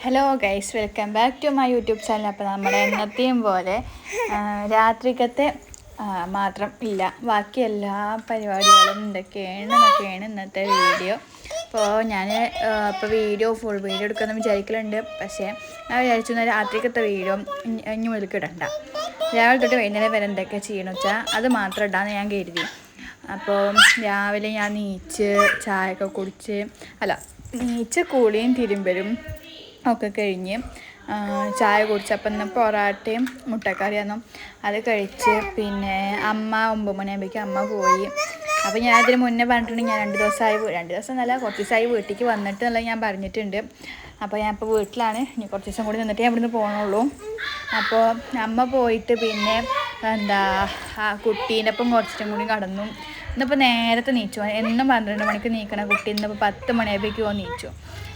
Hello guys, welcome back to my YouTube channel. അപ്പോൾ നമ്മുടെ എന്നത്തെയും പോലെ രാത്രിക്കത്തെ മാത്രം ഇല്ല, ബാക്കി എല്ലാ പരിപാടികളും എന്തൊക്കെയാണ് ഇന്നത്തെ വീഡിയോ. അപ്പോൾ ഞാൻ ഫുൾ വീഡിയോ എടുക്കാമെന്ന് വിചാരിക്കലുണ്ട്. പക്ഷേ ഞാൻ വിചാരിച്ചു രാത്രിക്കത്തെ വീഡിയോ ഇനി മുതൽക്ക് ഇടണ്ട, രാവിലെ തൊട്ട് വൈകുന്നേരം വരെ എന്തൊക്കെ ചെയ്യണമെന്ന് വെച്ചാൽ അത് മാത്രം ഇടാമെന്ന് ഞാൻ കരുതി. അപ്പോൾ രാവിലെ ഞാൻ ചായയൊക്കെ കുടിച്ച് കുളിയും തിരുമ്പലും ഒക്കെ കഴിഞ്ഞ് ചായ കുടിച്ചപ്പം ഇന്ന് പൊറാട്ടയും മുട്ടക്കറിയായിരുന്നു. അത് കഴിച്ച് പിന്നെ അമ്മ 9 മണിയാകുമ്പോഴേക്കും അമ്മ പോയി. അപ്പോൾ ഞാൻ അതിന് മുന്നേ പറഞ്ഞിട്ടുണ്ടെങ്കിൽ ഞാൻ 2 ദിവസം എന്നല്ല, കുറച്ച് ദിവസമായി വീട്ടിലേക്ക് വന്നിട്ട് എന്നുള്ളത് ഞാൻ പറഞ്ഞിട്ടുണ്ട്. അപ്പോൾ ഞാൻ ഇപ്പോൾ വീട്ടിലാണ്, ഇനി കുറച്ച് ദിവസം കൂടി നിന്നിട്ട് ഞാൻ ഇവിടുന്ന് പോകണുള്ളൂ. അപ്പോൾ അമ്മ പോയിട്ട് പിന്നെ കുട്ടീൻ്റെ ഒപ്പം കുറച്ചിട്ടും കൂടി കടന്നു. ഇന്നിപ്പോൾ നേരത്തെ നീച്ചു, എന്നും 12 മണിക്ക് നീക്കണ കുട്ടി ഇന്നിപ്പോൾ 10 മണിയാകുമ്പോഴേക്കും നീച്ചു.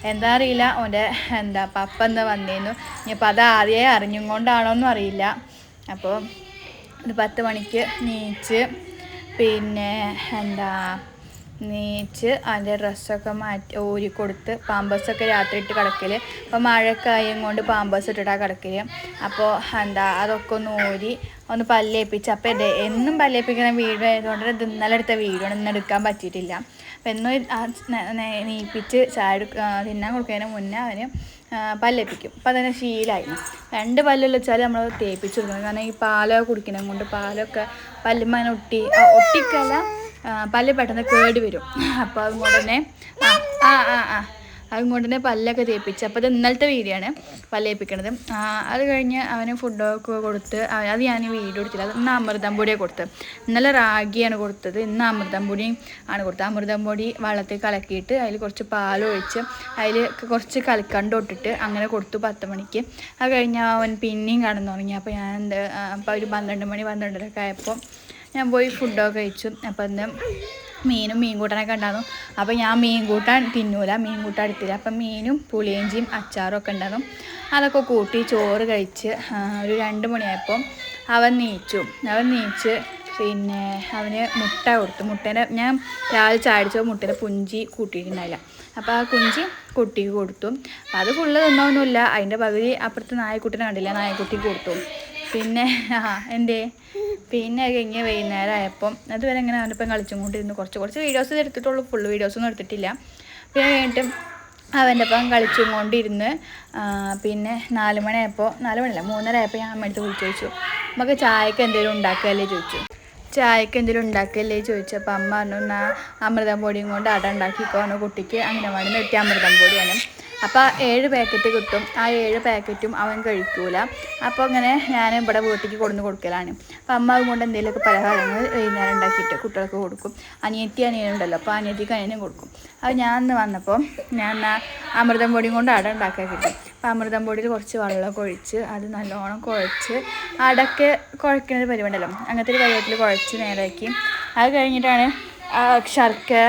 എന്താ അറിയില്ല, ഓൻ്റെ പപ്പ എന്താ വന്നിരുന്നു. ഇനിയിപ്പോൾ അത് ആദ്യമേ അറിഞ്ഞും കൊണ്ടാണോന്നും അറിയില്ല. അപ്പോൾ ഇത് 10 മണിക്ക് നീച്ച് പിന്നെ അതിൻ്റെ ഡ്രസ്സൊക്കെ ഊരിക്കൊടുത്ത് പാമ്പേഴ്സൊക്കെ രാത്രി ഇട്ട് കിടക്കൽ. അപ്പോൾ മഴക്കായും കൊണ്ട് പാമ്പേഴ്സ് ഇട്ടിട്ടാണ് കിടക്കൽ. അപ്പോൾ അതൊക്കെ ഒന്ന് ഊരി ഒന്ന് പല്ലേപ്പിച്ച്. അപ്പോൾ എന്നും പല്ലേപ്പിക്കുന്ന വീഡിയോ ആയതുകൊണ്ട് ഇത് ഇന്നലെ എടുത്ത വീഡിയോ ഇന്ന് എടുക്കാൻ പറ്റിയിട്ടില്ല. അപ്പോൾ എന്നും നീപ്പിച്ച് തിന്നാൻ കൊടുക്കുന്നതിന് മുന്നേ അവന് പല്ലേപ്പിക്കും. അപ്പോൾ അതിന് ശീലമായിരുന്നു. 2 പല്ലെല്ലാം വെച്ചാൽ നമ്മൾ തേപ്പിച്ച് കൊടുക്കണം. കാരണം ഈ പാലൊക്കെ കുടിക്കണം കൊണ്ട് പാലൊക്കെ പല്ലുമ്മ ഒട്ടിക്കല പല്ല് പെട്ടെന്ന് കേടി വരും. അപ്പോൾ അതുകൊണ്ട് തന്നെ പല്ലൊക്കെ തേപ്പിച്ച്. അപ്പോൾ അത് ഇന്നലത്തെ വീഡിയോ ആണ് പല്ലേപ്പിക്കണത്. അത് കഴിഞ്ഞ് അവന് ഫുഡൊക്കെ കൊടുത്ത് അത് ഞാൻ വീഡിയോ എടുത്തില്ല. അത് ഇന്ന് അമൃതം പൊടിയാണ് കൊടുത്തത്. ഇന്നലെ റാഗിയാണ് കൊടുത്തത്, ഇന്ന് അമൃതം പൊടിയും ആണ് കൊടുത്തത്. അമൃതം പൊടി വെള്ളത്തിൽ കലക്കിയിട്ട് അതിൽ കുറച്ച് പാലൊഴിച്ച് അതിൽ കുറച്ച് കൽക്കണ്ട് ഇട്ടിട്ട് അങ്ങനെ കൊടുത്തു 10 മണിക്ക്. അത് കഴിഞ്ഞ് അവൻ പിന്നെയും കടന്നു തുടങ്ങി. അപ്പോൾ അപ്പോൾ ഒരു 12 ആയപ്പോൾ ഞാൻ പോയി ഫുഡൊക്കെ കഴിച്ചു. അപ്പോൾ ഇന്ന് മീൻ കൂട്ടാനൊക്കെ ഉണ്ടായിരുന്നു. അപ്പോൾ ഞാൻ മീൻ കൂട്ടാൻ തിന്നൂല, മീൻ കൂട്ടാൻ എടുത്തില്ല. അപ്പം മീനും പുളിയിഞ്ചിയും അച്ചാറും ഒക്കെ ഉണ്ടായിരുന്നു. അതൊക്കെ കൂട്ടി ചോറ് കഴിച്ച് ഒരു 2 മണിയായപ്പോൾ അവൻ നീച്ച് പിന്നെ അവന് മുട്ട കൊടുത്തു. മുട്ടേനെ ഞാൻ രാവിലെ ചാടിച്ചപ്പോൾ മുട്ടേനെ പുഞ്ചി കൂട്ടിയിട്ടുണ്ടായില്ല. അപ്പോൾ ആ കുഞ്ചി കുട്ടിക്ക് കൊടുത്തു. അപ്പോൾ അത് ഫുള്ള് തിന്നൊന്നുമില്ല, അതിൻ്റെ പകുതി അപ്പുറത്ത് നായക്കുട്ടിനെ കണ്ടില്ല, നായക്കുട്ടിക്ക് കൊടുത്തു. പിന്നെ പിന്നെ കഴിഞ്ഞ് വൈകുന്നേരം ആയപ്പം അതുവരെ ഇങ്ങനെ അവൻ്റെ ഒപ്പം കളിച്ചും കൊണ്ടിരുന്നു. കുറച്ച് വീഡിയോസ് എടുത്തിട്ടുള്ളൂ, ഫുൾ വീഡിയോസൊന്നും എടുത്തിട്ടില്ല. പിന്നെ കഴിഞ്ഞിട്ട് അവൻ്റെ ഒപ്പം കളിച്ചും കൊണ്ടിരുന്ന് പിന്നെ 4 മണിയായപ്പോൾ 4 മണിയല്ല 3:30 ആയപ്പോൾ ഞാൻ അമ്മ അടുത്ത് വിളിച്ചു ചോദിച്ചു, നമുക്ക് ചായക്ക് എന്തെങ്കിലും ഉണ്ടാക്കുകയല്ലേ ചോദിച്ചു. അപ്പോൾ അമ്മ പറഞ്ഞു, അമൃതം പൊടിയും കൊണ്ട് അട ഉണ്ടാക്കിക്കോന്നു കുട്ടിക്ക്. അംഗനവാടിയിൽ നിന്ന് കിട്ടിയ അമൃതം പൊടിയാണ്. അപ്പോൾ 7 പാക്കറ്റ് കിട്ടും. ആ 7 പാക്കറ്റും അവൻ കഴിക്കൂല. അപ്പോൾ അങ്ങനെ ഞാൻ ഇവിടെ വീട്ടിലേക്ക് കൊണ്ടുവന്ന് കൊടുക്കലാണ്. അപ്പോൾ അമ്മ അതുകൊണ്ട് എന്തെങ്കിലുമൊക്കെ പലഹാരങ്ങൾ വൈകുന്നേരം ഉണ്ടാക്കിയിട്ട് കുട്ടികൾക്ക് കൊടുക്കും. അനിയനുണ്ടല്ലോ, അപ്പോൾ അനിയത്തിക്ക് അനിയനും കൊടുക്കും. അത് ഞാൻ ഇന്ന് വന്നപ്പോൾ ഞാൻ അമൃതം പൊടിയും കൊണ്ട് അട ഉണ്ടാക്കാൻ കിട്ടും. അപ്പോൾ അമൃതം പൊടിയിൽ കുറച്ച് വെള്ളമൊക്കെ ഒഴിച്ച് അത് നല്ലോണം കുഴച്ച് അടയ്ക്ക് കുഴക്കുന്ന ഒരു പരിപാടിയല്ലോ, അങ്ങനത്തെ ഒരു പരുവത്തിൽ കുഴച്ച് നേരാക്കി. അത് കഴിഞ്ഞിട്ടാണ് ശർക്കര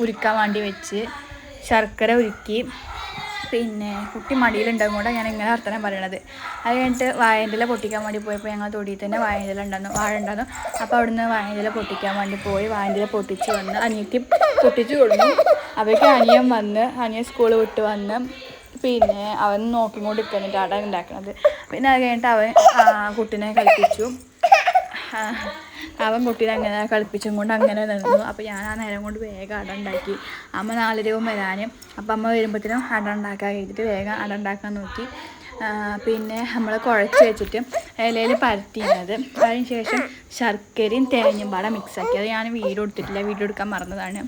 ഉരുക്കാൻ വേണ്ടി വെച്ച് ശർക്കര ഉരുക്കി. പിന്നെ കുട്ടി മടിയിലുണ്ടാകും കൊണ്ട് ഞാൻ ഇങ്ങനെ വർത്തമാനം പറയണത്. അത് കഴിഞ്ഞിട്ട് വാഴയില പൊട്ടിക്കാൻ വേണ്ടി പോയപ്പോൾ ഞങ്ങൾ തൊടിയിൽ തന്നെ വാഴ ഉണ്ടായിരുന്നു. അപ്പോൾ അവിടുന്ന് വാഴയില പൊട്ടിക്കാൻ വേണ്ടി പോയി. വാഴയില പൊട്ടിച്ച് വന്ന് അനിയത്തി പൊട്ടിച്ച് കൊടുന്നു. അവർക്ക് അനിയൻ സ്കൂൾ വിട്ട് വന്ന് പിന്നെ അവൻ നോക്കിക്കൊണ്ട് നിൽക്കുന്നിട്ട് അട ഉണ്ടാക്കുന്നത്. പിന്നെ അത് കഴിഞ്ഞിട്ട് അവൻ കുട്ടീനെ കളിപ്പിച്ചു. അവൻ കുട്ടീനെ അങ്ങനെ കളിപ്പിച്ചും കൊണ്ട് അങ്ങനെ നിന്നു. അപ്പോൾ ഞാൻ ആ നേരം കൊണ്ട് വേഗം അട ഉണ്ടാക്കി. അമ്മ 4:30 വരാനും. അപ്പോൾ അമ്മ വരുമ്പോഴത്തേനും അട ഉണ്ടാക്കാൻ കഴിഞ്ഞിട്ട് വേഗം അട ഉണ്ടാക്കാൻ നോക്കി. പിന്നെ നമ്മൾ കുഴച്ച് വെച്ചിട്ട് ഇലയിൽ പരത്തിയത്. അതിന് ശേഷം ശർക്കരയും തേങ്ങയും പാടെ മിക്സാക്കി. അത് ഞാൻ വീഡിയോ എടുക്കാൻ മറന്നതാണ്.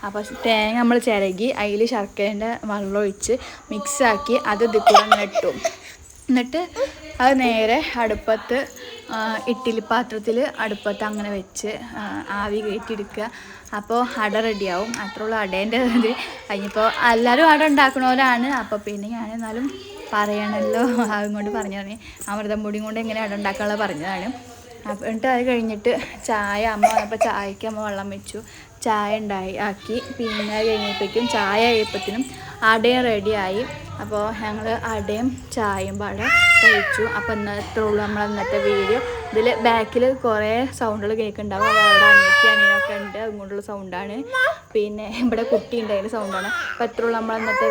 അപ്പോൾ തേങ്ങ നമ്മൾ ചിരകി അതിൽ ശർക്കരേൻ്റെ വെള്ളം ഒഴിച്ച് മിക്സാക്കി അത് ഇതിൽ കൂടെ അങ്ങനെ ഇട്ടു. എന്നിട്ട് അത് നേരെ അടുപ്പത്ത് ഇഡ്ഡലി പാത്രത്തിൽ അടുപ്പത്ത് അങ്ങനെ വെച്ച് ആവി കയറ്റിയെടുക്കുക. അപ്പോൾ അട റെഡിയാവും. അത്രയുള്ള അടേൻ്റെ ഇത് കഴിഞ്ഞപ്പോൾ എല്ലാവരും അട ഉണ്ടാക്കണവരാണ്. അപ്പോൾ പിന്നെ ഞാൻ എന്നാലും പറയണമല്ലോ, അതുകൊണ്ട് പറഞ്ഞതാണ്. അമൃതം പൊടിയും കൊണ്ട് എങ്ങനെ അട ഉണ്ടാക്കാനുള്ളത് പറഞ്ഞതാണ്. അപ്പോൾ എന്നിട്ട് അത് കഴിഞ്ഞിട്ട് അമ്മ വന്നപ്പോൾ ചായക്ക് അമ്മ വെള്ളം വെച്ചു, ചായ ആക്കി. പിന്നെ അത് കഴിഞ്ഞപ്പോഴേക്കും ചായ കഴിയപ്പത്തിനും അടയും റെഡിയായി. അപ്പോൾ ഞങ്ങൾ അടയും ചായയും പാടെ കഴിച്ചു. അപ്പോൾ ഇന്നത്തെ ഉള്ളൂ ഇന്നത്തെ വീഡിയോ. ഇതിൽ ബാക്കിൽ കുറേ സൗണ്ടുകൾ കേൾക്കുന്നുണ്ടാവും. അവിടെ അനിയനൊക്കെ ഉണ്ട്, അതുകൊണ്ടുള്ള സൗണ്ടാണ്. പിന്നെ ഇവിടെ കുട്ടി ഉണ്ട്, അതിൻ്റെ സൗണ്ടാണ്. അപ്പോൾ ഇത്രയുള്ള ഇന്നത്തെ